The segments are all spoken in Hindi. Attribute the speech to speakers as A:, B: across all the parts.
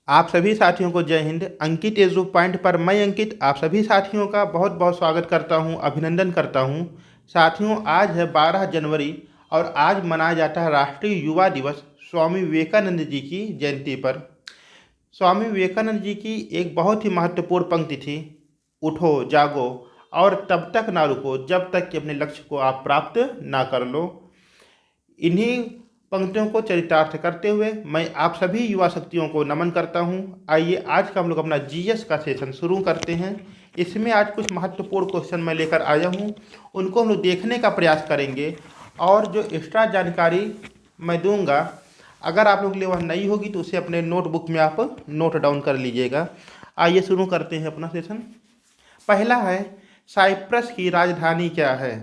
A: आप सभी साथियों को जय हिंद। अंकित एजू पॉइंट पर मैं अंकित आप सभी साथियों का बहुत बहुत स्वागत करता हूं, अभिनंदन करता हूं। साथियों, आज है 12 जनवरी और आज मनाया जाता है राष्ट्रीय युवा दिवस स्वामी विवेकानंद जी की जयंती पर। स्वामी विवेकानंद जी की एक बहुत ही महत्वपूर्ण पंक्ति थी, उठो जागो और तब तक ना रुको जब तक कि अपने लक्ष्य को आप प्राप्त ना कर लो। इन्हीं पंक्तियों को चरितार्थ करते हुए मैं आप सभी युवा शक्तियों को नमन करता हूं। आइए आज का हम लोग अपना जीएस का सेशन शुरू करते हैं। इसमें आज कुछ महत्वपूर्ण क्वेश्चन मैं लेकर आया हूं, उनको हम लोग देखने का प्रयास करेंगे और जो एक्स्ट्रा जानकारी मैं दूंगा, अगर आप लोग के लिए वह नई होगी तो उसे अपने नोटबुक में आप नोट डाउन कर लीजिएगा। आइए शुरू करते हैं अपना सेशन। पहला है, साइप्रस की राजधानी क्या है?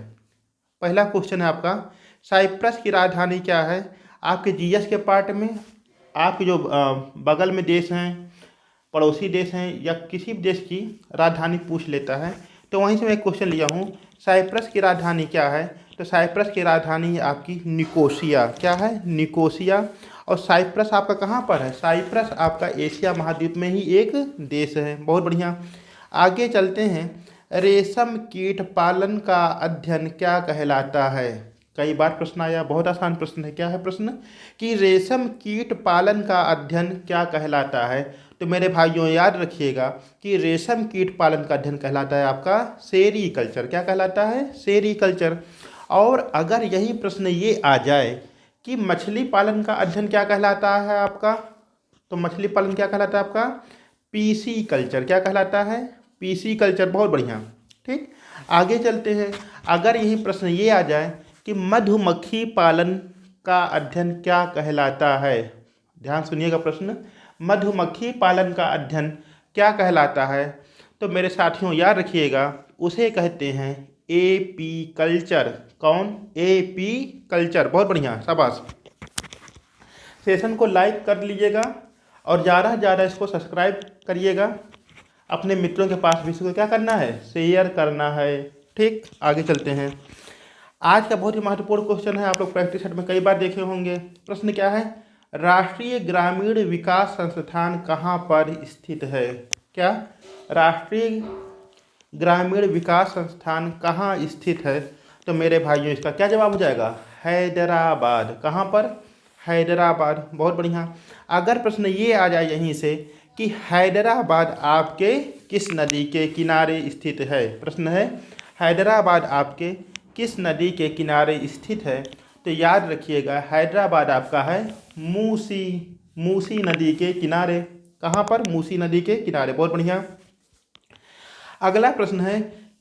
A: पहला क्वेश्चन है आपका, साइप्रस की राजधानी क्या है? आपके जीएस के पार्ट में आपके जो बगल में देश हैं, पड़ोसी देश हैं या किसी भी देश की राजधानी पूछ लेता है, तो वहीं से मैं क्वेश्चन लिया हूँ, साइप्रस की राजधानी क्या है? तो साइप्रस की राजधानी है आपकी निकोसिया। क्या है? निकोसिया। और साइप्रस आपका कहाँ पर है? साइप्रस आपका एशिया महाद्वीप में ही एक देश है। बहुत बढ़िया। आगे चलते हैं। रेशम कीट पालन का अध्ययन क्या कहलाता है? कई बार प्रश्न आया, बहुत आसान प्रश्न है। क्या है प्रश्न? कि रेशम कीट पालन का अध्ययन क्या कहलाता है? तो मेरे भाइयों याद रखिएगा कि रेशम कीट पालन का अध्ययन कहलाता है आपका सेरीकल्चर। क्या कहलाता है? सेरीकल्चर। और अगर यही प्रश्न ये आ जाए कि मछली पालन का अध्ययन क्या कहलाता है आपका, तो मछली पालन क्या कहलाता है आपका? PC culture. क्या कहलाता है? PC culture. बहुत बढ़िया। ठीक, आगे चलते हैं। अगर यही प्रश्न ये आ जाए कि मधुमक्खी पालन का अध्ययन क्या कहलाता है? ध्यान सुनिएगा प्रश्न, मधुमक्खी पालन का अध्ययन क्या कहलाता है? तो मेरे साथियों याद रखिएगा, उसे कहते हैं एपी कल्चर। कौन? AP culture. बहुत बढ़िया, शाबाश। सेशन को लाइक कर लीजिएगा और ज़्यादा से ज़्यादा इसको सब्सक्राइब करिएगा। अपने मित्रों के पास भी इसको क्या करना है? शेयर करना है। ठीक, आगे चलते हैं। आज का बहुत ही महत्वपूर्ण क्वेश्चन है, आप लोग प्रैक्टिस सेट में कई बार देखे होंगे। प्रश्न क्या है? राष्ट्रीय ग्रामीण विकास संस्थान कहाँ पर स्थित है? क्या? राष्ट्रीय ग्रामीण विकास संस्थान कहाँ स्थित है? तो मेरे भाइयों इसका क्या जवाब हो जाएगा? हैदराबाद। कहाँ पर? हैदराबाद। बहुत बढ़िया। अगर प्रश्न ये आ जाए यहीं से कि हैदराबाद आपके किस नदी के किनारे स्थित है? प्रश्न है, हैदराबाद आपके किस नदी के किनारे स्थित है? तो याद रखिएगा, हैदराबाद आपका है मूसी, मूसी नदी के किनारे। कहाँ पर? मूसी नदी के किनारे। बहुत बढ़िया। अगला प्रश्न है,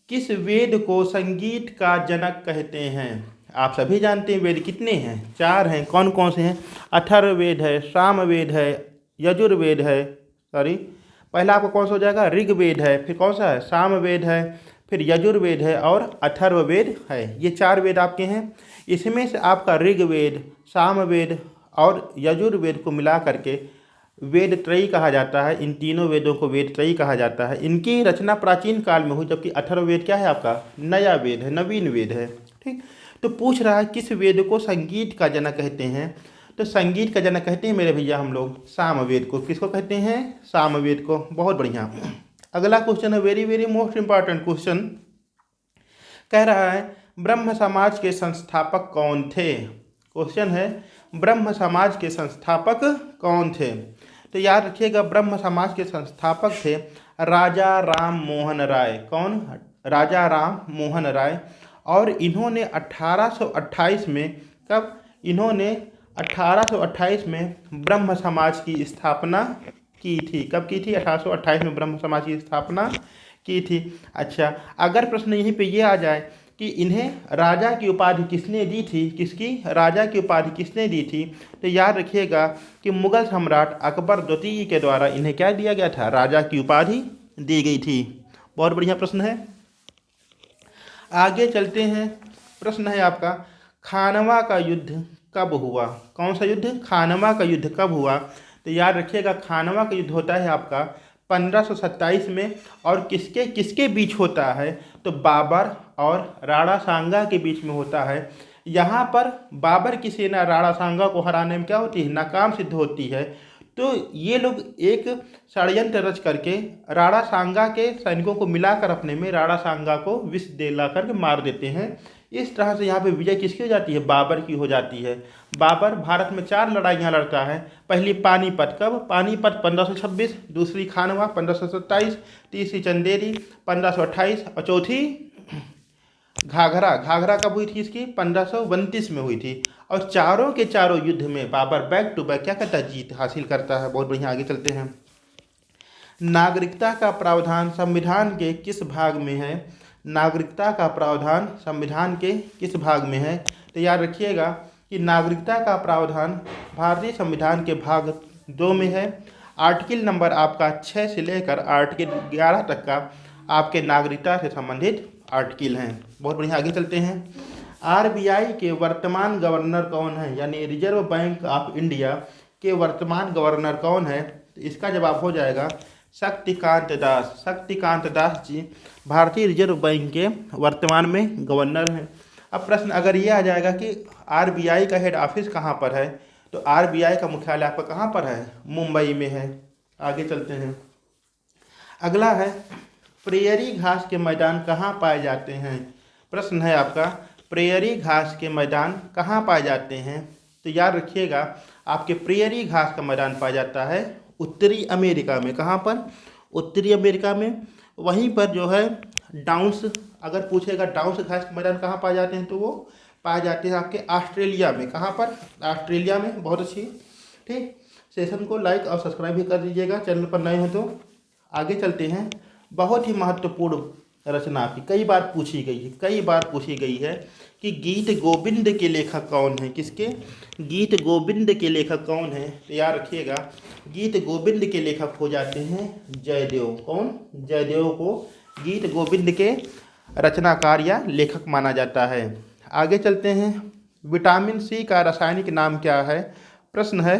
A: किस वेद को संगीत का जनक कहते हैं? आप सभी जानते हैं वेद कितने हैं? 4 हैं। कौन कौन से हैं? अथर्ववेद है, सामवेद है, यजुर्वेद है, सॉरी पहला आपका कौन सा हो जाएगा? ऋग्वेद है, फिर कौन सा है? सामवेद है, फिर यजुर्वेद है और अथर्ववेद है। ये 4 वेद आपके हैं। इसमें से आपका ऋग्वेद, सामवेद और यजुर्वेद को मिला करके वेद त्रयी कहा जाता है। इन तीनों वेदों को वेद त्रयी कहा जाता है। इनकी रचना प्राचीन काल में हुई, जबकि अथर्ववेद क्या है आपका? नया वेद है, नवीन वेद है। ठीक, तो पूछ रहा है किस वेद को संगीत का जनक कहते हैं? तो संगीत का जनक कहते हैं मेरे भैया हम लोग सामवेद को। किसको कहते हैं? सामवेद को। बहुत बढ़िया। अगला क्वेश्चन है, very very most important question. कह रहा है, ब्रह्म समाज के संस्थापक कौन थे? क्वेश्चन है, ब्रह्म समाज के संस्थापक कौन थे? तो याद रखिएगा, ब्रह्म समाज के संस्थापक थे राजा राम मोहन राय। कौन? राजा राम मोहन राय। और इन्होंने 1828 में, कब? इन्होंने 1828 में ब्रह्म समाज की स्थापना की थी। कब की थी? 1828 में ब्रह्म समाज की स्थापना की थी। अच्छा, अगर प्रश्न यहीं पे ये आ जाए कि इन्हें राजा की उपाधि किसने दी थी? किसकी? राजा की उपाधि किसने दी थी? तो याद रखिएगा कि मुगल सम्राट अकबर द्वितीय के द्वारा इन्हें क्या दिया गया था? राजा की उपाधि दी गई थी। बहुत बढ़िया प्रश्न है। आगे चलते हैं। प्रश्न है आपका, खानवा का युद्ध कब हुआ? कौन सा युद्ध? खानवा का युद्ध कब हुआ? तो याद रखिएगा, खानवा का युद्ध होता है आपका 1527 में। और किसके किसके बीच होता है? तो बाबर और राणा सांगा के बीच में होता है। यहाँ पर बाबर की सेना राणा सांगा को हराने में क्या होती है? नाकाम सिद्ध होती है। तो ये लोग एक षड्यंत्र रच करके राणा सांगा के सैनिकों को मिलाकर अपने में राणा सांगा को विष दिला करके मार देते हैं। इस तरह से यहाँ पे विजय किसकी हो जाती है? बाबर की हो जाती है। बाबर भारत में 4 लड़ाइयाँ लड़ता है। पहली पानीपत, कब? पानीपत 1526, दूसरी खानवा 1527, तीसरी चंदेरी 1528 और चौथी घाघरा। घाघरा कब हुई थी इसकी? 1529 में हुई थी। और चारों के चारों युद्ध में बाबर बैक टू बैक क्या करता है? जीत हासिल करता है। बहुत बढ़िया, आगे चलते हैं। नागरिकता का प्रावधान संविधान के किस भाग में है? नागरिकता का प्रावधान संविधान के किस भाग में है? तो याद रखिएगा कि नागरिकता का प्रावधान भारतीय संविधान के भाग 2 में है। आर्टिकल नंबर आपका 6 से लेकर आर्टिकल 11 तक का आपके नागरिकता से संबंधित आर्टिकल हैं। बहुत बढ़िया, आगे चलते हैं। आरबीआई के वर्तमान गवर्नर कौन है? यानी रिजर्व बैंक ऑफ इंडिया के वर्तमान गवर्नर कौन है? तो इसका जवाब हो जाएगा शक्तिकांत दास। शक्तिकांत दास जी भारतीय रिजर्व बैंक के वर्तमान में गवर्नर हैं। अब प्रश्न अगर ये आ जाएगा कि आरबीआई का हेड ऑफिस कहाँ पर है, तो आरबीआई का मुख्यालय आपका कहाँ पर है? मुंबई में है। आगे चलते हैं। अगला है प्रेयरी घास के मैदान कहाँ पाए जाते हैं? प्रश्न है आपका प्रेयरी घास के मैदान कहाँ पाए जाते हैं? तो याद रखिएगा आपके प्रेयरी घास का मैदान पाया जाता है उत्तरी अमेरिका में। कहाँ पर? उत्तरी अमेरिका में। वहीं पर जो है डाउन्स, अगर पूछेगा डाउन्स घास के मैदान कहाँ पाए जाते हैं, तो वो पाए जाते हैं आपके ऑस्ट्रेलिया में। कहाँ पर? ऑस्ट्रेलिया में। बहुत अच्छी, ठीक। सेशन को लाइक और सब्सक्राइब भी कर दीजिएगा चैनल पर नए हो तो। आगे चलते हैं। बहुत ही महत्वपूर्ण रचना आपकी कई बार पूछी गई है कि गीत गोविंद के लेखक कौन है? किसके? गीत गोविंद के लेखक कौन है? तो याद रखिएगा गीत गोविंद के लेखक हो जाते हैं जयदेव। कौन? जयदेव को गीत गोविंद के रचनाकार या लेखक माना जाता है। आगे चलते हैं। विटामिन सी का रासायनिक नाम क्या है? प्रश्न है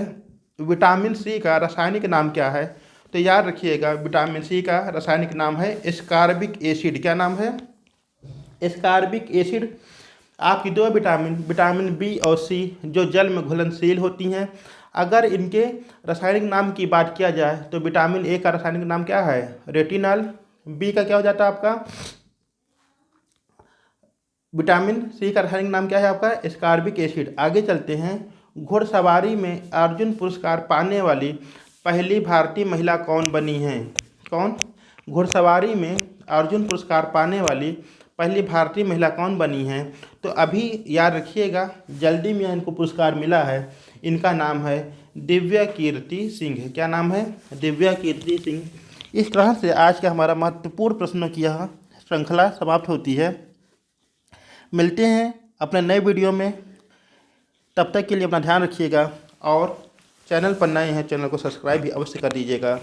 A: विटामिन सी का रासायनिक नाम क्या है? तो याद रखिएगा विटामिन सी का रासायनिक नाम है एस्कॉर्बिक एसिड। क्या नाम है? Ascorbic acid. आपकी 2 विटामिन बी और सी जो जल में घुलनशील होती हैं। अगर इनके रासायनिक नाम की बात किया जाए तो विटामिन ए का रासायनिक नाम क्या है? रेटिनॉल। बी का क्या हो जाता है आपका? विटामिन सी का रासायनिक नाम क्या है आपका? Ascorbic acid. आगे चलते हैं। घुड़सवारी में अर्जुन पुरस्कार पाने वाली पहली भारतीय महिला कौन बनी हैं? कौन? घुड़सवारी में अर्जुन पुरस्कार पाने वाली पहली भारतीय महिला कौन बनी हैं? तो अभी याद रखिएगा जल्दी में इनको पुरस्कार मिला है। इनका नाम है दिव्या कीर्ति सिंह। क्या नाम है? दिव्या कीर्ति सिंह। इस तरह से आज का हमारा महत्वपूर्ण प्रश्नों की यह श्रृंखला समाप्त होती है। मिलते हैं अपने नए वीडियो में। तब तक के लिए अपना ध्यान रखिएगा और चैनल पर नए हैं चैनल को सब्सक्राइब भी अवश्य कर दीजिएगा।